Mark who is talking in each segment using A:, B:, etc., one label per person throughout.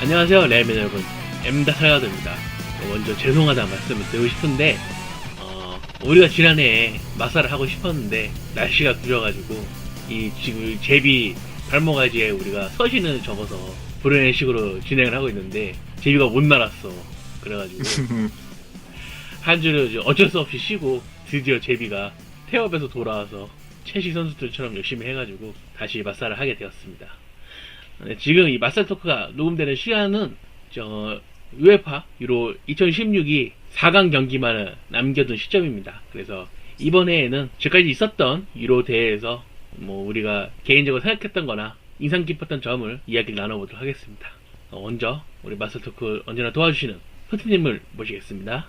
A: 안녕하세요, 레알맨 여러분. 엠다사가드입니다. 먼저 죄송하다는 말씀을 드리고 싶은데, 우리가 지난해에 마사를 하고 싶었는데, 날씨가 구려가지고, 지금 제비 발모가지에 우리가 서신을 적어서 부르는 식으로 진행을 하고 있는데, 제비가 못 날았어. 그래가지고, 한 주를 어쩔 수 없이 쉬고, 드디어 제비가 태업에서 돌아와서, 첼시 선수들처럼 열심히 해가지고, 다시 마사를 하게 되었습니다. 지금 이 마살 토크가 녹음되는 시간은 UEFA 유로 2016이 4강 경기만을 남겨둔 시점입니다. 그래서 이번 해에는 지금까지 있었던 유로 대회에서 우리가 개인적으로 생각했던 거나 인상 깊었던 점을 이야기를 나눠보도록 하겠습니다. 먼저 우리 마살 토크 언제나 도와주시는 토티님을 모시겠습니다.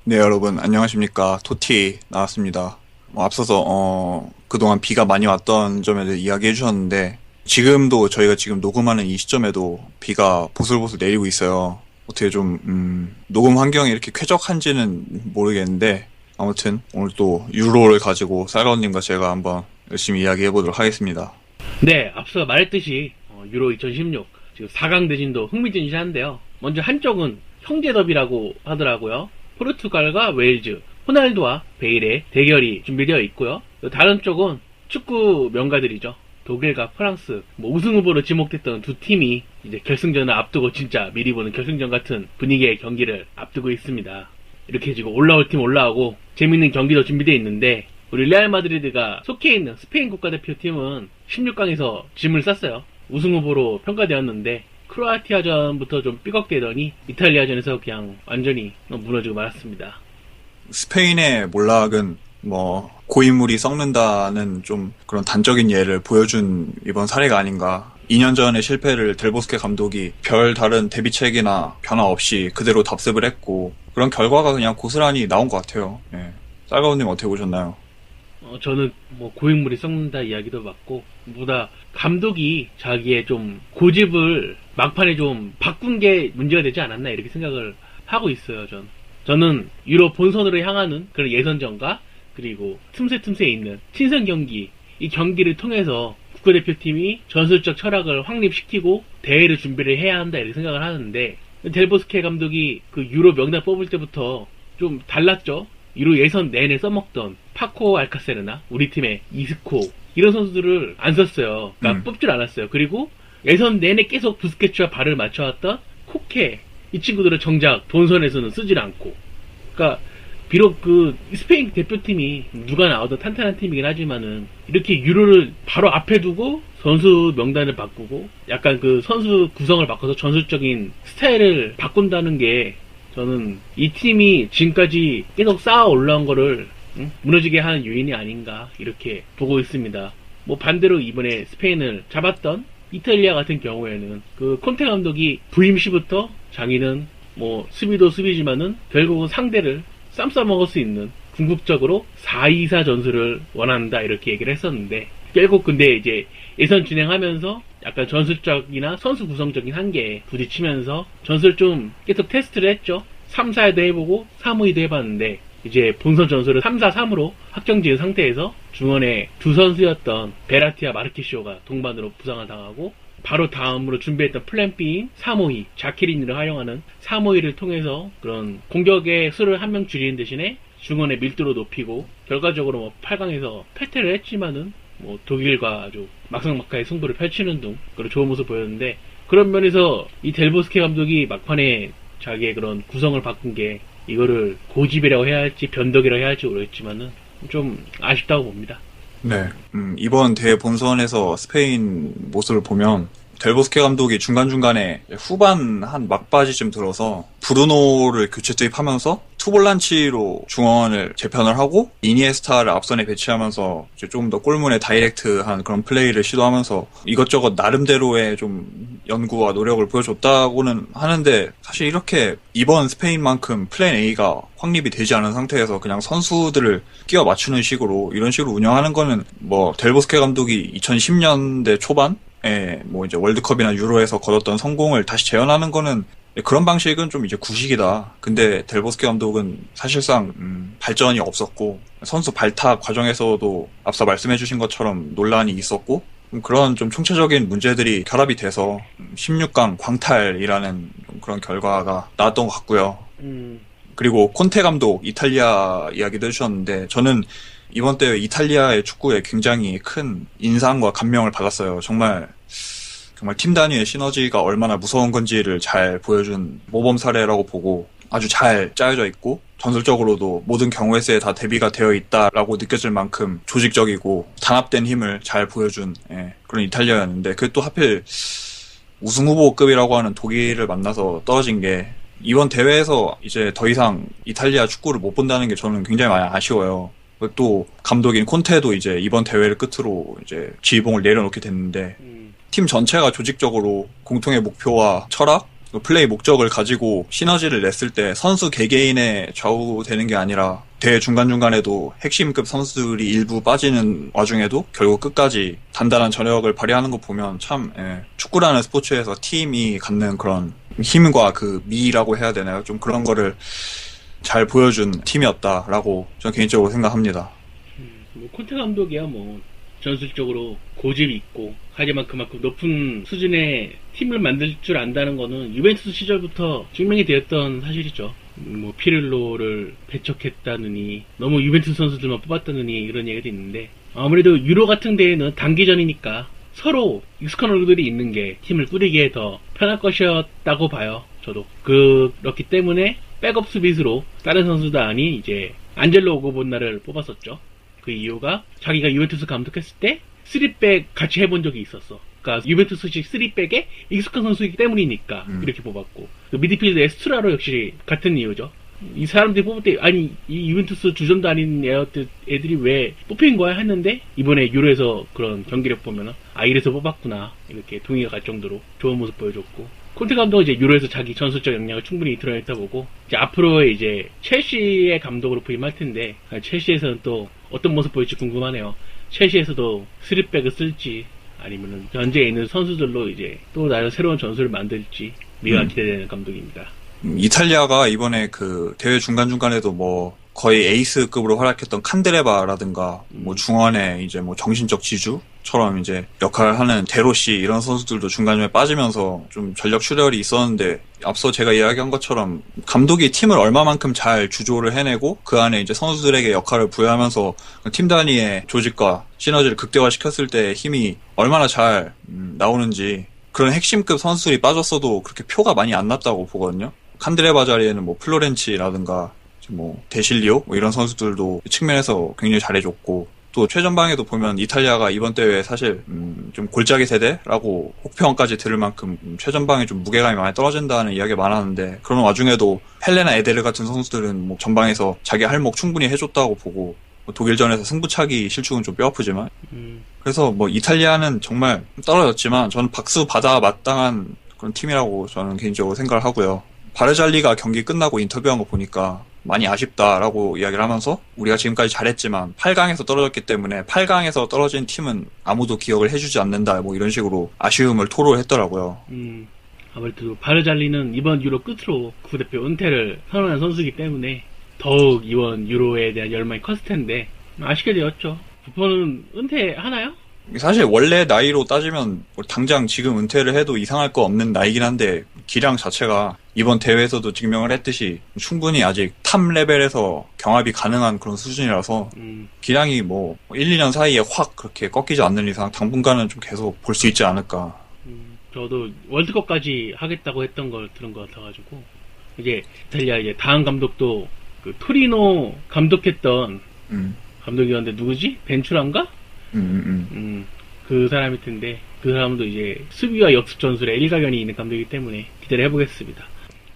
B: 네, 여러분 안녕하십니까. 토티 나왔습니다. 앞서서 그동안 비가 많이 왔던 점에 대해 이야기해 주셨는데, 지금도 저희가 지금 녹음하는 이 시점에도 비가 보슬보슬 내리고 있어요. 어떻게 좀 녹음 환경이 이렇게 쾌적한지는 모르겠는데, 아무튼 오늘 또 유로를 가지고 쌀가운님과 제가 한번 열심히 이야기해 보도록 하겠습니다.
A: 네, 앞서 말했듯이 유로 2016 지금 4강 대진도 흥미진진한데요. 먼저 한쪽은 형제 더비라고 하더라고요. 포르투갈과 웨일즈, 호날두와 베일의 대결이 준비되어 있고요. 다른 쪽은 축구 명가들이죠. 독일과 프랑스, 우승 후보로 지목됐던 두 팀이 이제 결승전을 앞두고 진짜 미리 보는 결승전 같은 분위기의 경기를 앞두고 있습니다. 이렇게 지금 올라올 팀 올라오고 재밌는 경기도 준비되어 있는데, 우리 레알 마드리드가 속해 있는 스페인 국가대표팀은 16강에서 짐을 쌌어요. 우승 후보로 평가되었는데 크로아티아전부터 좀 삐걱대더니 이탈리아전에서 그냥 완전히 무너지고 말았습니다.
B: 스페인의 몰락은 고인물이 썩는다는 좀 그런 단적인 예를 보여준 이번 사례가 아닌가. 2년 전의 실패를 델보스케 감독이 별 다른 대비책이나 변화 없이 그대로 답습을 했고, 그런 결과가 그냥 고스란히 나온 것 같아요. 예. 쌀가운님 어떻게 보셨나요?
A: 저는 고인물이 썩는다 이야기도 맞고, 보다 감독이 자기의 좀 고집을 막판에 좀 바꾼 게 문제가 되지 않았나 이렇게 생각을 하고 있어요. 저는 유로 본선으로 향하는 그런 예선전과 그리고 틈새에 있는 친선 경기, 이 경기를 통해서 국가대표팀이 전술적 철학을 확립시키고 대회를 준비를 해야 한다 이렇게 생각을 하는데, 델보스케 감독이 그 유로 명단 뽑을 때부터 좀 달랐죠. 유로 예선 내내 써먹던 파코 알카세르나 우리 팀의 이스코, 이런 선수들을 안 썼어요. 그러니까 뽑질 않았어요. 그리고 예선 내내 계속 부스케츠와 발을 맞춰왔던 코케, 이 친구들은 정작 본선에서는 쓰질 않고, 그러니까 비록 그 스페인 대표팀이 누가 나와도 탄탄한 팀이긴 하지만은 이렇게 유로를 바로 앞에 두고 선수 명단을 바꾸고 약간 그 선수 구성을 바꿔서 전술적인 스타일을 바꾼다는 게, 저는 이 팀이 지금까지 계속 쌓아 올라온 거를 무너지게 하는 요인이 아닌가 이렇게 보고 있습니다. 반대로 이번에 스페인을 잡았던 이탈리아 같은 경우에는 그 콘테 감독이 부임 시부터 자기는 수비도 수비지만은 결국은 상대를 쌈 싸먹을 수 있는 궁극적으로 4-2-4 전술을 원한다 이렇게 얘기를 했었는데, 결국 근데 이제 예선 진행하면서 약간 전술적이나 선수 구성적인 한계에 부딪히면서 전술 좀 계속 테스트를 했죠. 3-4-2도 해보고 3-5-2도 해봤는데, 이제 본선 전술을 3-4-3으로 확정지은 상태에서 중원에 두 선수였던 베라티와 마르키쇼가 동반으로 부상을 당하고, 바로 다음으로 준비했던 플랜 B인 3-5-2, 자키린을 활용하는 3-5-2를 통해서 그런 공격의 수를 한 명 줄이는 대신에 중원의 밀도로 높이고, 결과적으로 8강에서 패퇴를 했지만은 독일과 아주 막상막하의 승부를 펼치는 등 그런 좋은 모습을 보였는데, 그런 면에서 이 델보스케 감독이 막판에 자기의 그런 구성을 바꾼 게 이거를 고집이라고 해야 할지 변덕이라고 해야 할지 모르겠지만은 좀 아쉽다고 봅니다.
B: 네. 이번 대회 본선에서 스페인 모습을 보면 델보스케 감독이 중간중간에 후반 한 막바지쯤 들어서 브루노를 교체 투입하면서 투볼란치로 중원을 재편을 하고 이니에스타를 앞선에 배치하면서 이제 조금 더 골문에 다이렉트한 그런 플레이를 시도하면서 이것저것 나름대로의 좀 연구와 노력을 보여줬다고는 하는데, 사실 이렇게 이번 스페인만큼 플랜 A가 확립이 되지 않은 상태에서 그냥 선수들을 끼워 맞추는 식으로 이런 식으로 운영하는 거는 델보스케 감독이 2010년대 초반 이제 월드컵이나 유로에서 거뒀던 성공을 다시 재현하는 거는, 그런 방식은 좀 이제 구식이다. 근데 델보스케 감독은 사실상 발전이 없었고, 선수 발탁 과정에서도 앞서 말씀해주신 것처럼 논란이 있었고, 그런 좀 총체적인 문제들이 결합이 돼서 16강 광탈이라는 그런 결과가 나왔던 것 같고요. 그리고 콘테 감독 이탈리아 이야기도 해주셨는데 저는 이번 대회 이탈리아의 축구에 굉장히 큰 인상과 감명을 받았어요. 정말 팀 단위의 시너지가 얼마나 무서운 건지를 잘 보여준 모범 사례라고 보고 아주 잘 짜여져 있고 전술적으로도 모든 경우의 수에 다 대비가 되어 있다라고 느껴질 만큼 조직적이고 단합된 힘을 잘 보여준 그런 이탈리아였는데 그 또 하필 우승 후보급이라고 하는 독일을 만나서 떨어진 게 이번 대회에서 이제 더 이상 이탈리아 축구를 못 본다는 게 저는 굉장히 많이 아쉬워요. 또 감독인 콘테도 이제 이번 대회를 끝으로 이제 지휘봉을 내려놓게 됐는데 팀 전체가 조직적으로 공통의 목표와 철학, 플레이 목적을 가지고 시너지를 냈을 때 선수 개개인의 좌우되는 게 아니라 대회 중간중간에도 핵심급 선수들이 일부 빠지는 와중에도 결국 끝까지 단단한 전력을 발휘하는 거 보면 참 축구라는 스포츠에서 팀이 갖는 그런 힘과 그 미라고 해야 되나요? 좀 그런 거를 잘 보여준 팀이었다라고 저는 개인적으로 생각합니다.
A: 뭐 콘테 감독이야 뭐 전술적으로 고집이 있고 하지만 그만큼 높은 수준의 팀을 만들 줄 안다는 거는 유벤투스 시절부터 증명이 되었던 사실이죠. 뭐 피를로를 배척했다느니 너무 유벤투스 선수들만 뽑았다느니 이런 얘기도 있는데 아무래도 유로 같은 대회는 단기전이니까 서로 익숙한 얼굴들이 있는 게 팀을 꾸리기에 더 편할 것이었다고 봐요. 저도 그렇기 때문에 백업 수비수로 다른 선수도 아닌 이제 안젤로 오고본나를 뽑았었죠. 그 이유가 자기가 유벤투스 감독했을 때 3백 같이 해본 적이 있었어. 그러니까 유벤투스식 3백에 익숙한 선수이기 때문이니까 이렇게 뽑았고 그 미드필드 에스트라로 역시 같은 이유죠. 이 사람들이 뽑을 때 아니 이 유벤투스 주전도 아닌 애들이 왜 뽑힌 거야 했는데 이번에 유로에서 그런 경기력 보면은 아 이래서 뽑았구나 이렇게 동의가 갈 정도로 좋은 모습 보여줬고 콘테 감독은 이제 유로에서 자기 전술적 역량을 충분히 드러냈다 보고 이제 앞으로의 이제 첼시의 감독으로 부임할 텐데 첼시에서는 또 어떤 모습 보일지 궁금하네요. 첼시에서도 3백을 쓸지 아니면은 현재 있는 선수들로 이제 또 다른 새로운 전술을 만들지 미가 기대되는 감독입니다.
B: 이탈리아가 이번에 그 대회 중간중간에도 뭐 거의 에이스급으로 활약했던 칸드레바라든가 뭐 중원에 이제 뭐 정신적 지주처럼 이제 역할을 하는 데로시 이런 선수들도 중간중간에 빠지면서 좀 전력 출혈이 있었는데 앞서 제가 이야기한 것처럼 감독이 팀을 얼마만큼 잘 주조를 해내고 그 안에 이제 선수들에게 역할을 부여하면서 팀 단위의 조직과 시너지를 극대화시켰을 때 힘이 얼마나 잘 나오는지 그런 핵심급 선수들이 빠졌어도 그렇게 표가 많이 안 났다고 보거든요. 칸드레바 자리에는 뭐 플로렌치라든가 뭐 데실리오 뭐 이런 선수들도 측면에서 굉장히 잘해줬고 또 최전방에도 보면 이탈리아가 이번 대회 사실 좀 골짜기 세대라고 혹평까지 들을 만큼 최전방에 좀 무게감이 많이 떨어진다는 이야기가 많았는데 그런 와중에도 펠레나 에데르 같은 선수들은 뭐 전방에서 자기 할 몫 충분히 해줬다고 보고 뭐 독일전에서 승부차기 실축은 좀 뼈아프지만 그래서 뭐 이탈리아는 정말 떨어졌지만 저는 박수 받아 마땅한 그런 팀이라고 저는 개인적으로 생각을 하고요. 바르잘리가 경기 끝나고 인터뷰한 거 보니까 많이 아쉽다라고 이야기를 하면서 우리가 지금까지 잘했지만 8강에서 떨어졌기 때문에 8강에서 떨어진 팀은 아무도 기억을 해주지 않는다 뭐 이런 식으로 아쉬움을 토로했더라고요.
A: 아무래도 바르잘리는 이번 유로 끝으로 국대표 은퇴를 선언한 선수이기 때문에 더욱 이번 유로에 대한 열망이 컸을 텐데 아쉽게 되었죠. 부폰은 은퇴하나요?
B: 사실 원래 나이로 따지면 당장 지금 은퇴를 해도 이상할 거 없는 나이긴 한데 기량 자체가 이번 대회에서도 증명을 했듯이 충분히 아직 탑 레벨에서 경합이 가능한 그런 수준이라서 기량이 뭐 1, 2년 사이에 확 그렇게 꺾이지 않는 이상 당분간은 좀 계속 볼 수 있지 않을까.
A: 저도 월드컵까지 하겠다고 했던 걸 들은 것 같아가지고 이제 이탈리아 이제 다음 감독도 그 토리노 감독했던 감독이었는데 누구지? 벤추란가? 그 사람일 텐데 그 사람도 이제 수비와 역습 전술에 일가견이 있는 감독이기 때문에 기대를 해보겠습니다.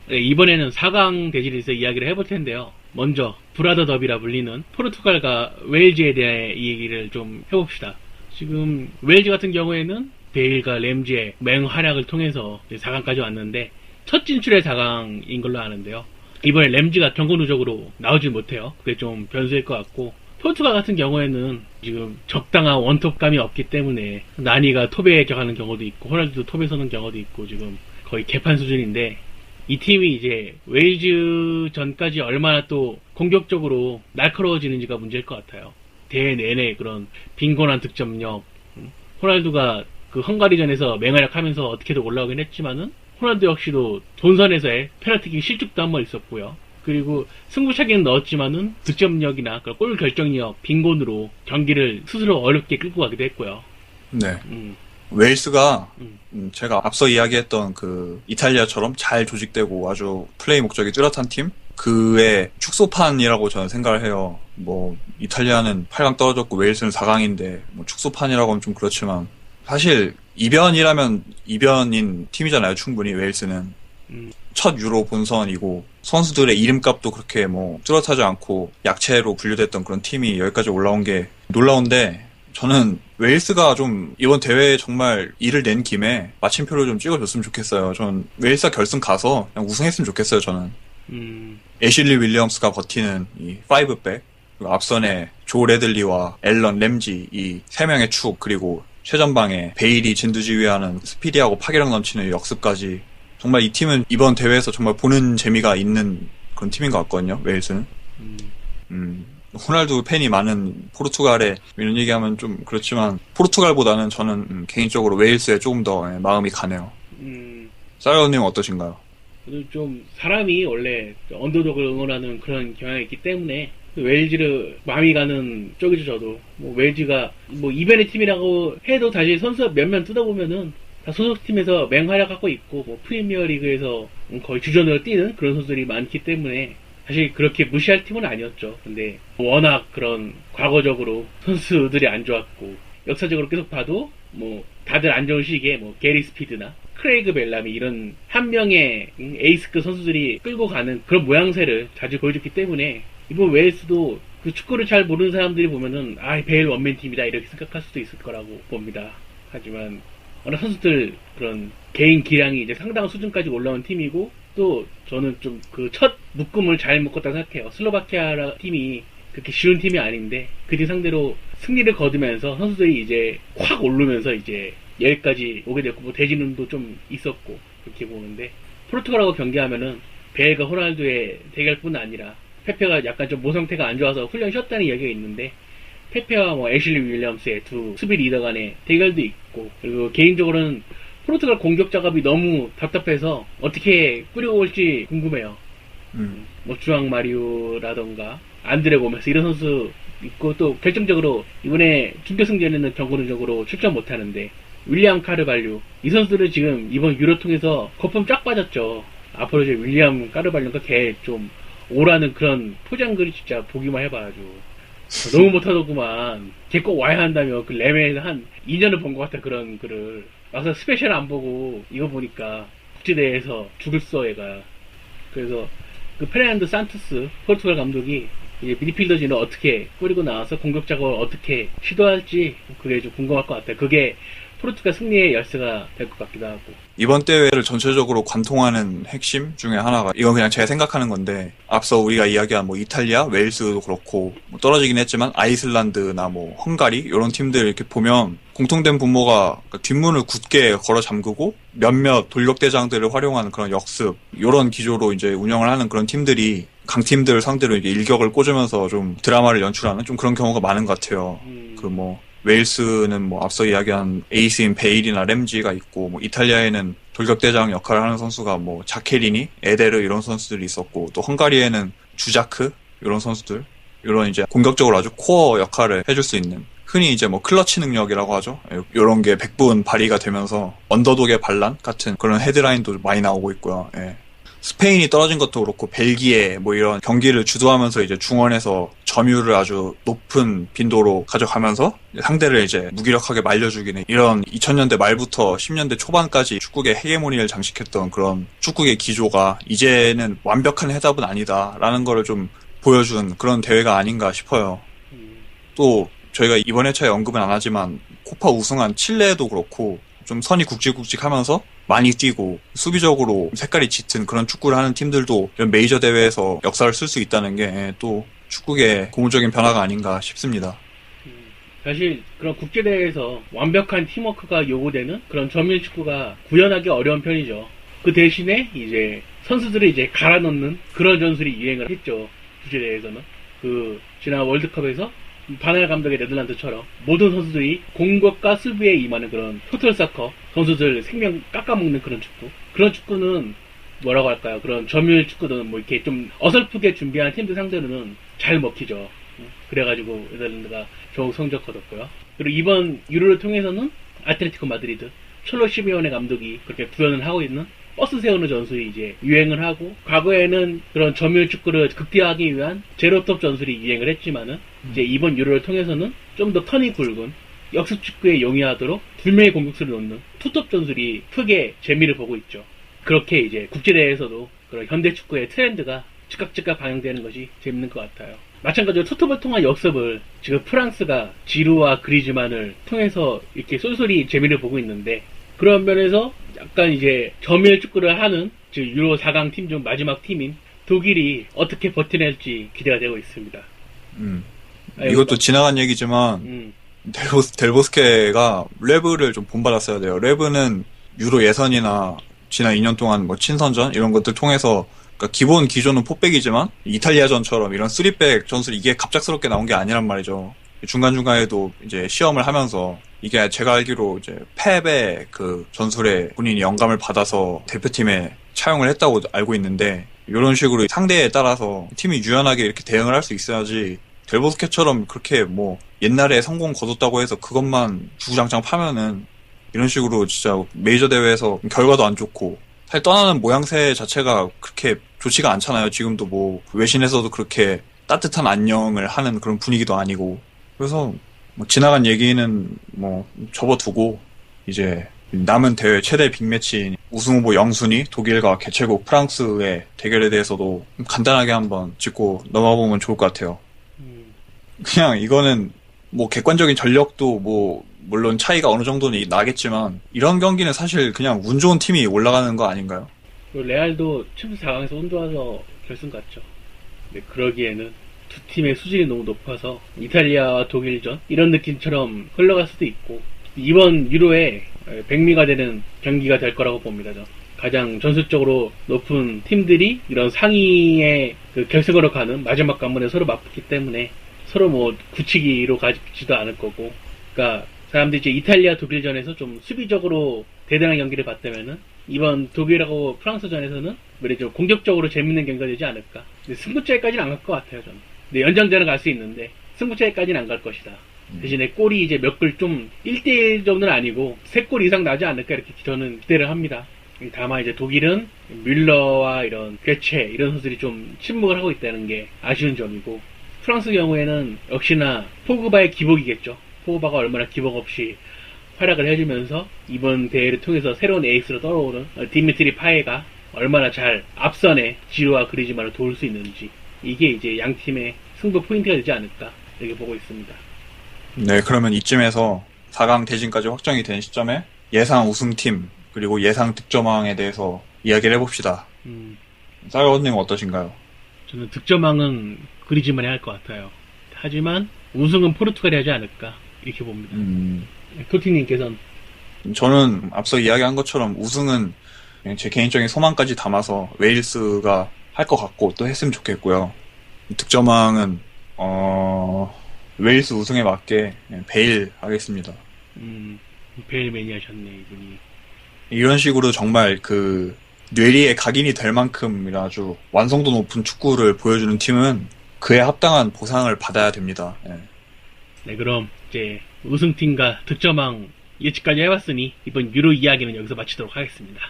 A: 네, 이번에는 4강 대진에서 이야기를 해볼 텐데요. 먼저 브라더 더비라 불리는 포르투갈과 웨일즈에 대해 얘기를 좀 해봅시다. 지금 웨일즈 같은 경우에는 베일과 램지의 맹활약을 통해서 4강까지 왔는데 첫 진출의 4강인 걸로 아는데요. 이번에 램지가 경고 누적으로 나오지 못해요. 그게 좀 변수일 것 같고 포르투갈 같은 경우에는 지금 적당한 원톱감이 없기 때문에 나니가 톱에 격하는 경우도 있고 호날두도 톱에 서는 경우도 있고 지금 거의 개판 수준인데 이 팀이 이제 웨일즈 전까지 얼마나 또 공격적으로 날카로워지는지가 문제일 것 같아요. 대회 내내 그런 빈곤한 득점력 호날두가 그 헝가리전에서 맹활약하면서 어떻게든 올라오긴 했지만은 호날두 역시도 본선에서의 페널티킥 실축도 한 번 있었고요. 그리고 승부차기는 넣었지만은 득점력이나 골 결정력, 빈곤으로 경기를 스스로 어렵게 끌고 가기도 했고요.
B: 네. 웨일스가 제가 앞서 이야기했던 그 이탈리아처럼 잘 조직되고 아주 플레이 목적이 뚜렷한 팀? 그의 축소판이라고 저는 생각을 해요. 뭐 이탈리아는 8강 떨어졌고 웨일스는 4강인데 뭐 축소판이라고 하면 좀 그렇지만 사실 이변이라면 이변인 팀이잖아요. 충분히 웨일스는 첫 유로 본선이고 선수들의 이름값도 그렇게 뭐 뚜렷하지 않고 약체로 분류됐던 그런 팀이 여기까지 올라온 게 놀라운데 저는 웨일스가 좀 이번 대회에 정말 일을 낸 김에 마침표를 좀 찍어줬으면 좋겠어요. 전 웨일스가 결승 가서 그냥 우승했으면 좋겠어요. 저는 애슐리 윌리엄스가 버티는 이 5백 그리고 앞선에 조 레들리와 앨런 램지 이 세 명의 축 그리고 최전방에 베일이 진두지휘하는 스피디하고 파괴력 넘치는 역습까지 정말 이 팀은 이번 대회에서 정말 보는 재미가 있는 그런 팀인 것 같거든요. 웨일스는. 호날두 팬이 많은 포르투갈에 이런 얘기하면 좀 그렇지만 포르투갈보다는 저는 개인적으로 웨일스에 조금 더 마음이 가네요. 사라우님 어떠신가요?
A: 그래도 좀 사람이 원래 언더독을 응원하는 그런 경향이 있기 때문에 웨일즈를 마음이 가는 쪽이죠. 저도 뭐 웨일즈가 뭐 이변의 팀이라고 해도 다시 선수 몇몇 뜯어보면은 다 소속팀에서 맹활약하고 있고 뭐 프리미어리그에서 거의 주전으로 뛰는 그런 선수들이 많기 때문에 사실 그렇게 무시할 팀은 아니었죠. 근데 워낙 그런 과거적으로 선수들이 안 좋았고 역사적으로 계속 봐도 뭐 다들 안 좋은 시기에 뭐 게리 스피드나 크레이그 벨라미 이런 한 명의 에이스급 선수들이 끌고 가는 그런 모양새를 자주 보여줬기 때문에 이번 웨일스도 그 축구를 잘 모르는 사람들이 보면은 베일 원맨 팀이다 이렇게 생각할 수도 있을 거라고 봅니다. 하지만 어느 선수들 그런 개인 기량이 이제 상당한 수준까지 올라온 팀이고 또 저는 좀 그 첫 묶음을 잘 묶었다 생각해요. 슬로바키아 팀이 그렇게 쉬운 팀이 아닌데 그 팀 상대로 승리를 거두면서 선수들이 이제 확 오르면서 이제 여기까지 오게 됐고 뭐 대진운도 좀 있었고 그렇게 보는데 포르투갈하고 경기하면은 베일과 호날두의 대결뿐 아니라 페페가 약간 좀 모상태가 안 좋아서 훈련 쉬었다는 이야기가 있는데 페페와 뭐 애슐리 윌리엄스의 두 수비 리더 간의 대결도 있고 그리고 개인적으로는 포르투갈 공격 작업이 너무 답답해서 어떻게 꾸려올지 궁금해요. 뭐 주앙 마리오라던가 안드레 고메스 이런 선수 있고 또 결정적으로 이번에 준결승전에는 경고능적으로 출전 못하는데 윌리엄 카르발류 이 선수들은 지금 이번 유로 통해서 거품 쫙 빠졌죠. 앞으로 이제 윌리엄 카르발류가 걔 좀 오라는 그런 포장글이 진짜 보기만 해봐가지고 너무 못하더구만. 걔 꼭 와야 한다며 그 램에서 한 2년을 본 것 같아 그런 글을. 와서 스페셜 안 보고 이거 보니까 국제대회에서 죽을 써 얘가. 그래서 그 페르난도 산토스 포르투갈 감독이 이제 미드필더진을 어떻게 꾸리고 나와서 공격 작업을 어떻게 시도할지 그게 좀 궁금할 것 같아요. 그게 포르투갈 승리의 열쇠가 될 것 같기도 하고.
B: 이번 대회를 전체적으로 관통하는 핵심 중에 하나가 이건 그냥 제가 생각하는 건데 앞서 우리가 이야기한 뭐 이탈리아, 웨일스도 그렇고 뭐 떨어지긴 했지만 아이슬란드나 뭐 헝가리 이런 팀들 이렇게 보면 공통된 분모가 뒷문을 굳게 걸어 잠그고 몇몇 돌격대장들을 활용하는 그런 역습 이런 기조로 이제 운영을 하는 그런 팀들이 강팀들 상대로 이제 일격을 꽂으면서 좀 드라마를 연출하는 좀 그런 경우가 많은 것 같아요. 그 뭐 웨일스는 뭐 앞서 이야기한 에이스인 베일이나 램지가 있고 뭐 이탈리아에는 돌격대장 역할을 하는 선수가 뭐 자케리니, 에데르 이런 선수들이 있었고 또 헝가리에는 주자크 이런 선수들 이런 이제 공격적으로 아주 코어 역할을 해줄 수 있는 흔히 이제 뭐 클러치 능력이라고 하죠. 이런 게 백분 발휘가 되면서 언더독의 반란 같은 그런 헤드라인도 많이 나오고 있고요. 예. 스페인이 떨어진 것도 그렇고 벨기에 뭐 이런 경기를 주도하면서 이제 중원에서 점유를 아주 높은 빈도로 가져가면서 상대를 이제 무기력하게 말려주기는 이런 2000년대 말부터 10년대 초반까지 축구의 헤게모니를 장식했던 그런 축구의 기조가 이제는 완벽한 해답은 아니다라는 거를 좀 보여준 그런 대회가 아닌가 싶어요. 또 저희가 이번 회차에 언급은 안 하지만 코파 우승한 칠레도 그렇고 좀 선이 굵직굵직하면서 많이 뛰고 수비적으로 색깔이 짙은 그런 축구를 하는 팀들도 이런 메이저 대회에서 역사를 쓸 수 있다는 게 또 축구의 고무적인 변화가 아닌가 싶습니다.
A: 사실 그런 국제대회에서 완벽한 팀워크가 요구되는 그런 점유율 축구가 구현하기 어려운 편이죠. 그 대신에 이제 선수들을 이제 갈아 넣는 그런 전술이 유행을 했죠. 국제대회에서는. 그 지난 월드컵에서 바날 감독의 네덜란드처럼 모든 선수들이 공격과 수비에 임하는 그런 토탈 사커, 선수들 생명 깎아먹는 그런 축구는 뭐라고 할까요? 그런 점유율 축구는 뭐 이렇게 좀 어설프게 준비한 팀들 상대로는 잘 먹히죠. 그래가지고 네덜란드가 좋은 성적 거뒀고요. 그리고 이번 유로를 통해서는 아틀레티코 마드리드 촐로 시메오네 감독이 그렇게 구현을 하고 있는 버스 세우는 전술이 이제 유행을 하고, 과거에는 그런 점유율 축구를 극대화하기 위한 제로톱 전술이 유행을 했지만은 이제 이번 유로를 통해서는 좀 더 턴이 굵은 역습 축구에 용이하도록 2명의 공격수를 놓는 투톱 전술이 크게 재미를 보고 있죠. 그렇게 이제 국제대회에서도 그런 현대 축구의 트렌드가 즉각 반영되는 것이 재밌는 것 같아요. 마찬가지로 투톱을 통한 역습을 지금 프랑스가 지루와 그리즈만을 통해서 이렇게 쏠쏠히 재미를 보고 있는데, 그런 면에서 약간 이제 점유율 축구를 하는 즉 유로 4강 팀 중 마지막 팀인 독일이 어떻게 버텨낼지 기대가 되고 있습니다.
B: 이것도 지나간 얘기지만 델보스케가 레브를 좀 본받았어야 돼요. 레브는 유로 예선이나 지난 2년 동안 뭐 친선전 이런 것들 통해서, 그러니까 기본 기조는 포백이지만 이탈리아전처럼 이런 3백 전술 이게 갑작스럽게 나온 게 아니란 말이죠. 중간중간에도 이제 시험을 하면서, 이게 제가 알기로 이제 펩의 그 전술에 본인이 영감을 받아서 대표팀에 차용을 했다고 알고 있는데, 이런 식으로 상대에 따라서 팀이 유연하게 이렇게 대응을 할 수 있어야지, 델보스케처럼 그렇게 뭐 옛날에 성공 거뒀다고 해서 그것만 주구장창 파면은 이런 식으로 진짜 메이저 대회에서 결과도 안 좋고, 사실 떠나는 모양새 자체가 그렇게 좋지가 않잖아요. 지금도 뭐 외신에서도 그렇게 따뜻한 안녕을 하는 그런 분위기도 아니고. 그래서 뭐 지나간 얘기는 뭐 접어두고, 이제 남은 대회 최대 빅매치인 우승 후보 영순위 독일과 개최국 프랑스의 대결에 대해서도 간단하게 한번 짚고 넘어가보면 좋을 것 같아요. 그냥 이거는 뭐 객관적인 전력도 뭐 물론 차이가 어느 정도는 나겠지만, 이런 경기는 사실 그냥 운 좋은 팀이 올라가는 거 아닌가요?
A: 레알도 챔스 4강에서 운도와서 결승 갔죠. 근데 그러기에는 두 팀의 수준이 너무 높아서 이탈리아와 독일전 이런 느낌처럼 흘러갈 수도 있고, 이번 유로에 백미가 되는 경기가 될 거라고 봅니다. 가장 전술적으로 높은 팀들이 이런 상위의 그 결승으로 가는 마지막 관문에 서로 맞붙기 때문에 서로 뭐 굳히기로 가지도 않을 거고, 그러니까 사람들이 이제 이탈리아 독일전에서 좀 수비적으로 대단한 경기를 봤다면은 이번 독일하고 프랑스전에서는 좀 공격적으로 재밌는 경기가 되지 않을까. 근데 승부차이까지는 안 갈 것 같아요, 저는. 근데 연장전은 갈 수 있는데 승부차이까지는 안 갈 것이다. 대신에 골이 이제 몇 골 좀 1대1 정도는 아니고 3골 이상 나지 않을까, 이렇게 저는 기대를 합니다. 다만 이제 독일은 뮬러와 이런 괴체 이런 선수들이 좀 침묵을 하고 있다는 게 아쉬운 점이고, 프랑스 경우에는 역시나 포그바의 기복이겠죠. 포그바가 얼마나 기복 없이 활약을 해주면서 이번 대회를 통해서 새로운 에이스로 떠오르는 디미트리 파에가 얼마나 잘 앞선에 지루와 그리즈만을 도울 수 있는지, 이게 이제 양 팀의 승부 포인트가 되지 않을까 이렇게 보고 있습니다.
B: 네, 그러면 이쯤에서 4강 대진까지 확정이 된 시점에 예상 우승팀 그리고 예상 득점왕에 대해서 이야기를 해봅시다. 쌀거님 어떠신가요?
A: 저는 득점왕은 그리즈만이 할 것 같아요. 하지만 우승은 포르투갈이 하지 않을까 이렇게 봅니다. 토티님께서는?
B: 저는 앞서 이야기한 것처럼 우승은 제 개인적인 소망까지 담아서 웨일스가 할 것 같고 또 했으면 좋겠고요. 득점왕은 웨일스 우승에 맞게 베일 하겠습니다.
A: 베일 매니아셨네, 이분이.
B: 이런 식으로 정말 그 뇌리에 각인이 될 만큼 아주 완성도 높은 축구를 보여주는 팀은 그에 합당한 보상을 받아야 됩니다.
A: 네, 그럼 이제 우승팀과 득점왕 예측까지 해봤으니 이번 유로 이야기는 여기서 마치도록 하겠습니다.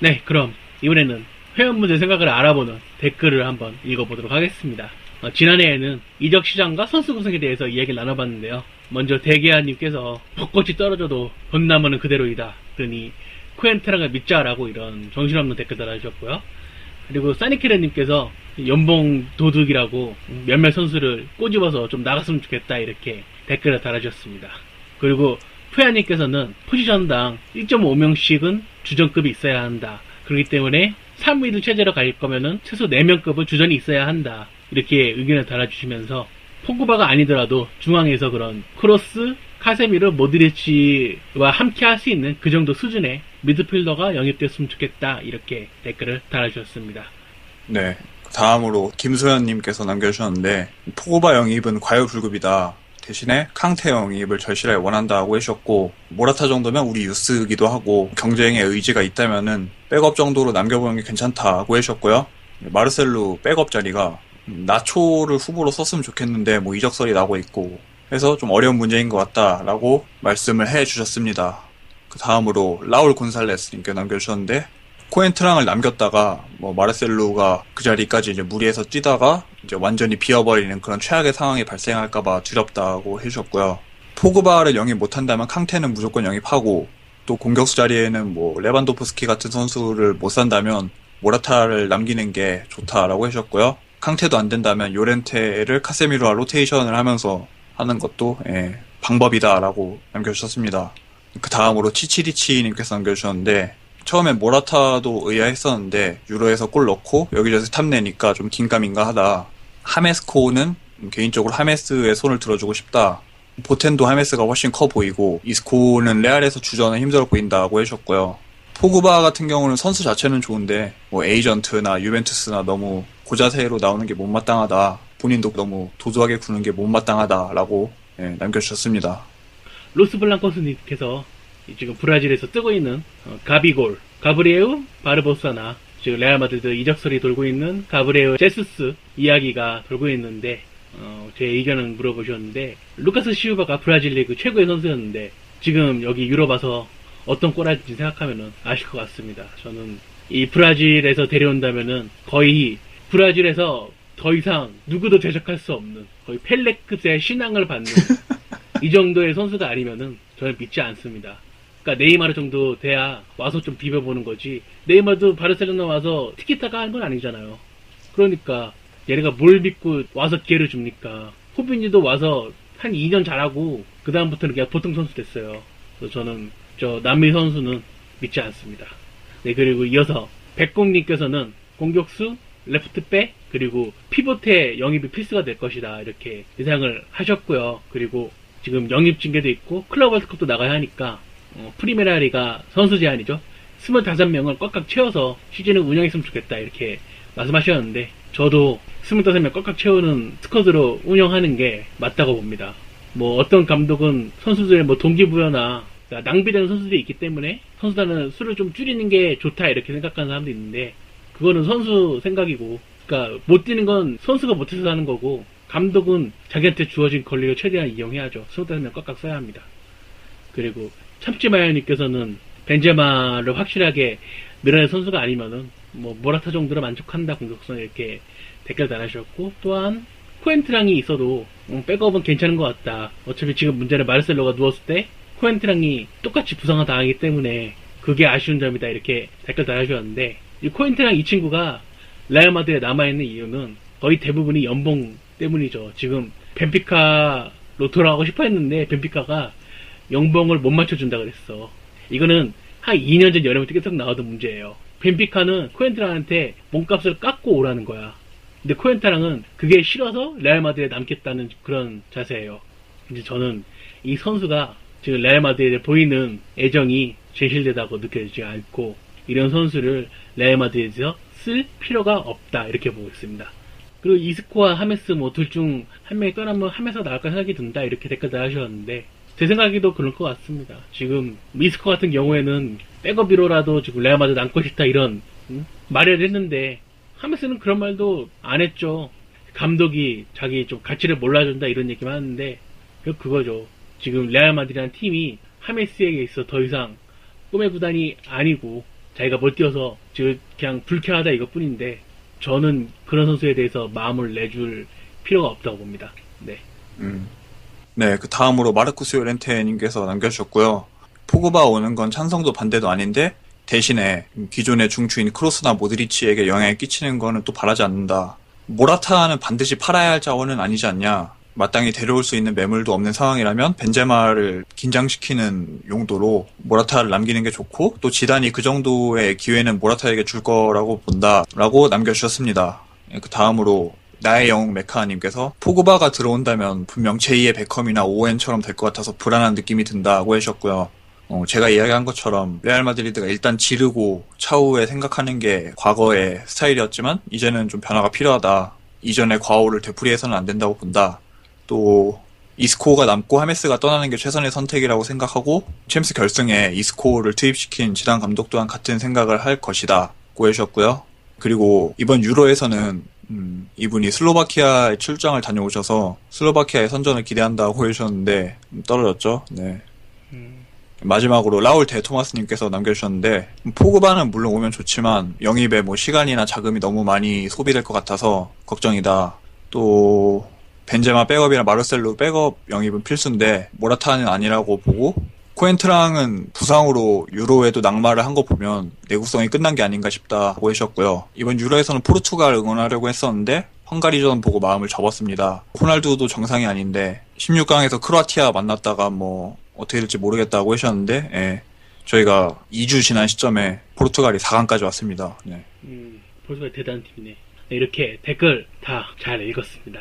A: 네, 그럼 이번에는 회원분들 생각을 알아보는 댓글을 한번 읽어보도록 하겠습니다. 지난해에는 이적 시장과 선수 구성에 대해서 이야기를 나눠봤는데요. 먼저 대게아님께서 벚꽃이 떨어져도 벚나무는 그대로이다 더니 코엔트라가 믿자라고 이런 정신없는 댓글 달아주셨고요. 그리고 사니케르님께서 연봉 도둑이라고 몇몇 선수를 꼬집어서 좀 나갔으면 좋겠다 이렇게 댓글을 달아주셨습니다. 그리고 푸야님께서는 포지션당 1.5명씩은 주전급이 있어야 한다. 그렇기 때문에 3위드 체제로 갈 거면은 최소 4명급은 주전이 있어야 한다. 이렇게 의견을 달아주시면서 포그바가 아니더라도 중앙에서 그런 크로스, 카세미르, 모드리치와 함께 할 수 있는 그 정도 수준의 미드필더가 영입됐으면 좋겠다. 이렇게 댓글을 달아주셨습니다.
B: 네. 다음으로 김소연님께서 남겨주셨는데 포그바 영입은 과유불급이다. 대신에 캉테 영입을 절실하게 원한다고 하셨고, 모라타 정도면 우리 유스기도 하고 경쟁에 의지가 있다면은 백업 정도로 남겨보는 게 괜찮다고 하셨고요. 마르셀로 백업 자리가 나초를 후보로 썼으면 좋겠는데 뭐 이적설이 나고 있고 해서 좀 어려운 문제인 것 같다라고 말씀을 해주셨습니다. 그 다음으로 라울 곤살레스님께 남겨주셨는데, 코엔트랑을 남겼다가 뭐 마르셀로가 그 자리까지 이제 무리해서 뛰다가 이제 완전히 비어버리는 그런 최악의 상황이 발생할까봐 두렵다고 해주셨고요. 포그바를 영입 못한다면 캉테는 무조건 영입하고, 또 공격수 자리에는 뭐 레반도프스키 같은 선수를 못 산다면 모라타를 남기는 게 좋다라고 해주셨고요. 캉테도 안 된다면 요렌테를 카세미로와 로테이션을 하면서 하는 것도 방법이다라고 남겨주셨습니다. 그 다음으로 치치리치님께서 남겨주셨는데, 처음엔 모라타도 의아했었는데 유로에서 골 넣고 여기저기서 탐내니까 좀 긴가민가 하다. 하메스코는 개인적으로 하메스의 손을 들어주고 싶다. 보텐도 하메스가 훨씬 커 보이고 이스코는 레알에서 주전은 힘들어 보인다고 해주셨고요. 포그바 같은 경우는 선수 자체는 좋은데 뭐 에이전트나 유벤투스나 너무 고자세로 나오는 게 못마땅하다. 본인도 너무 도도하게 구는 게 못마땅하다라고 남겨주셨습니다.
A: 로스블랑코스님께서 지금 브라질에서 뜨고 있는 가비골, 가브리에우 바르보사나, 지금 레알 마드리드 이적설이 돌고 있는 가브리에우 제수스 이야기가 돌고 있는데, 제 의견을 물어보셨는데, 루카스 시우바가 브라질 리그 최고의 선수였는데 지금 여기 유럽 와서 어떤 꼴할지 생각하면은 아실 것 같습니다. 저는 이 브라질에서 데려온다면은 거의 브라질에서 더 이상 누구도 대적할 수 없는 거의 펠레급의 신앙을 받는 이 정도의 선수가 아니면은 저는 믿지 않습니다. 그러니까 네이마르 정도 돼야 와서 좀 비벼보는 거지, 네이마르도 바르셀로나 와서 티키타카 하는 건 아니잖아요. 그러니까 얘네가 뭘 믿고 와서 기회를 줍니까? 호빈이도 와서 한 2년 잘하고 그 다음부터는 그냥 보통 선수 됐어요. 그래서 저는 저 남미 선수는 믿지 않습니다. 네, 그리고 이어서 백공님께서는 공격수, 레프트백, 그리고 피보트의 영입이 필수가 될 것이다, 이렇게 예상을 하셨고요. 그리고 지금 영입 징계도 있고 클럽 월드컵도 나가야 하니까 프리메라리가 선수 제한이죠. 25명을 꽉꽉 채워서 시즌을 운영했으면 좋겠다, 이렇게 말씀하셨는데 저도 25명 꽉꽉 채우는 스쿼드로 운영하는 게 맞다고 봅니다. 뭐 어떤 감독은 선수들의 뭐 동기부여나 낭비되는 선수들이 있기 때문에 선수단은 수를 좀 줄이는 게 좋다, 이렇게 생각하는 사람도 있는데 그거는 선수 생각이고, 그러니까 못 뛰는 건 선수가 못해서 하는 거고, 감독은 자기한테 주어진 권리를 최대한 이용해야죠. 25명 꽉꽉 써야 합니다. 그리고 참치마요님께서는 벤제마를 확실하게 밀어낼 선수가 아니면은 뭐 모라타 정도로 만족한다 공격수는, 이렇게 댓글 달아주셨고, 또한 코엔트랑이 있어도 백업은 괜찮은 것 같다. 어차피 지금 문제는 마르셀로가 누웠을 때 코엔트랑이 똑같이 부상을 당하기 때문에 그게 아쉬운 점이다, 이렇게 댓글 달아주셨는데, 이 코엔트랑 이 친구가 레알 마드리드에 남아있는 이유는 거의 대부분이 연봉 때문이죠. 지금 벤피카로 돌아가고 싶어 했는데 벤피카가 연봉을 못 맞춰준다 그랬어. 이거는 한 2년 전 여름에 계속 나오던 문제예요. 벤피카는 코엔트랑한테 몸값을 깎고 오라는 거야. 근데 코엔트랑은 그게 싫어서 레알 마드리드에 남겠다는 그런 자세예요. 이제 저는 이 선수가 지금 레알 마드리드에 보이는 애정이 제실되다고 느껴지지 않고, 이런 선수를 레알 마드리드에서 쓸 필요가 없다, 이렇게 보고 있습니다. 그리고 이스코와 하메스 뭐 둘 중 한 명이 떠나면 하메스가 나올까 생각이 든다, 이렇게 댓글 달아주셨는데 제 생각에도 그럴 것 같습니다. 지금 이스코 같은 경우에는 백업으로라도 지금 레알 마드리드 남고 싶다, 이런 말을 했는데 하메스는 그런 말도 안 했죠. 감독이 자기 좀 가치를 몰라준다, 이런 얘기만 하는데 그거죠. 지금 레알 마드리드라는 팀이 하메스에게 있어 더 이상 꿈의 구단이 아니고 자기가 못 뛰어서 지금 그냥 불쾌하다, 이것뿐인데 저는 그런 선수에 대해서 마음을 내줄 필요가 없다고 봅니다. 네.
B: 네, 그 다음으로 마르쿠스 요렌테님께서 남겨주셨고요. 포그바 오는 건 찬성도 반대도 아닌데 대신에 기존의 중추인 크로스나 모드리치에게 영향을 끼치는 거는 또 바라지 않는다. 모라타는 반드시 팔아야 할 자원은 아니지 않냐. 마땅히 데려올 수 있는 매물도 없는 상황이라면 벤제마를 긴장시키는 용도로 모라타를 남기는 게 좋고, 또 지단이 그 정도의 기회는 모라타에게 줄 거라고 본다라고 남겨주셨습니다. 그 다음으로 나의 영웅 메카님께서 포그바가 들어온다면 분명 제2의 베컴이나 오웬처럼 될 것 같아서 불안한 느낌이 든다고 하셨고요. 제가 이야기한 것처럼 레알 마드리드가 일단 지르고 차후에 생각하는 게 과거의 스타일이었지만 이제는 좀 변화가 필요하다. 이전의 과오를 되풀이해서는 안 된다고 본다. 또 이스코가 남고 하메스가 떠나는 게 최선의 선택이라고 생각하고 챔스 결승에 이스코를 투입시킨 지단 감독 또한 같은 생각을 할 것이다 고 해주셨고요. 그리고 이번 유로에서는 이분이 슬로바키아에 출장을 다녀오셔서 슬로바키아의 선전을 기대한다고 해주셨는데 떨어졌죠. 네. 마지막으로 라울 데 토마스님께서 남겨주셨는데 포그바는 물론 오면 좋지만 영입에 뭐 시간이나 자금이 너무 많이 소비될 것 같아서 걱정이다. 또 벤제마 백업이나 마르셀로 백업 영입은 필수인데 모라타는 아니라고 보고 코엔트랑은 부상으로 유로에도 낙마를 한 거 보면 내구성이 끝난 게 아닌가 싶다고 해주셨고요. 이번 유로에서는 포르투갈 응원하려고 했었는데 헝가리전 보고 마음을 접었습니다. 호날두도 정상이 아닌데 16강에서 크로아티아 만났다가 뭐 어떻게 될지 모르겠다고 하셨는데 예, 저희가 2주 지난 시점에 포르투갈이 4강까지 왔습니다. 네.
A: 포르투갈 대단한 팀이네. 네, 이렇게 댓글 다 잘 읽었습니다.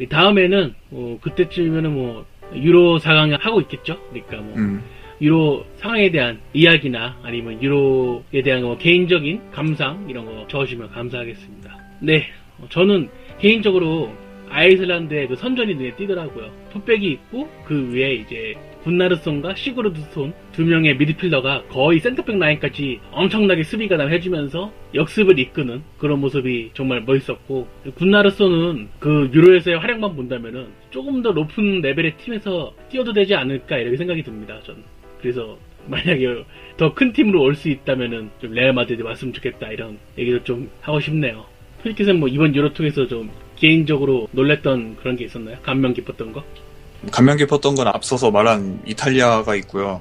A: 다음에는 그때쯤이면은 뭐 유로 4강 하고 있겠죠. 그러니까 뭐 유로 상황에 대한 이야기나 아니면 유로에 대한 뭐 개인적인 감상 이런 거 적어주시면 감사하겠습니다. 네, 저는 개인적으로 아이슬란드의 그 선전이 눈에 띄더라고요. 풋백이 있고 그 위에 이제 군나르손과 시그루드손 두 명의 미드필더가 거의 센터백 라인까지 엄청나게 수비 가담해주면서 역습을 이끄는 그런 모습이 정말 멋있었고, 군나르손은 그 유로에서의 활약만 본다면은 조금 더 높은 레벨의 팀에서 뛰어도 되지 않을까 이렇게 생각이 듭니다. 전 그래서 만약에 더 큰 팀으로 올 수 있다면은 좀 레알 마드리드 왔으면 좋겠다 이런 얘기도 좀 하고 싶네요. 솔직히 뭐 이번 유로 통해서 좀 개인적으로 놀랬던 그런 게 있었나요? 감명 깊었던 거?
B: 감명 깊었던 건 앞서서 말한 이탈리아가 있고요.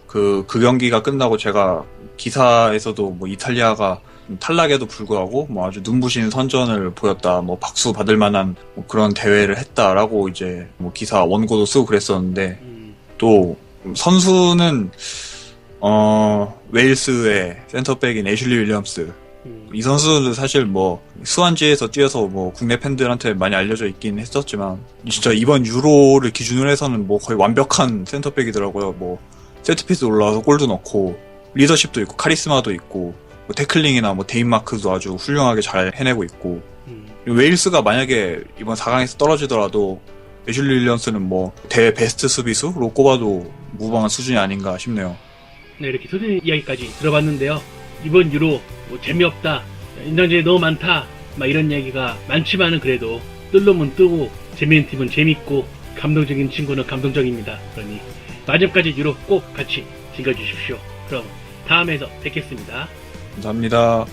B: 그 경기가 끝나고 제가 기사에서도 뭐 이탈리아가 탈락에도 불구하고 뭐 아주 눈부신 선전을 보였다, 뭐 박수 받을 만한 뭐 그런 대회를 했다라고 이제 뭐 기사 원고도 쓰고 그랬었는데, 또 선수는 웨일스의 센터백인 애슐리 윌리엄스, 이 선수는 사실 뭐 수완지에서 뛰어서 뭐 국내 팬들한테 많이 알려져 있긴 했었지만 진짜 이번 유로를 기준으로 해서는 뭐 거의 완벽한 센터백이더라고요. 뭐 세트피스 올라와서 골도 넣고 리더십도 있고 카리스마도 있고 뭐 태클링이나 뭐 데인마크도 아주 훌륭하게 잘 해내고 있고, 웨일스가 만약에 이번 4강에서 떨어지더라도 애슐리 윌리엄스는 뭐 대회 베스트 수비수로 꼽아도 무방한 수준이 아닌가 싶네요.
A: 네, 이렇게 소진 이야기까지 들어봤는데요. 이번 유로 뭐 재미없다, 인정제이 너무 많다, 막 이런 얘기가 많지만은 그래도 뜰 놈은 뜨고 재미있는 팀은 재밌고 감동적인 친구는 감동적입니다. 그러니 마지막까지 유로 꼭 같이 즐겨주십시오. 그럼 다음에서 뵙겠습니다.
B: 감사합니다.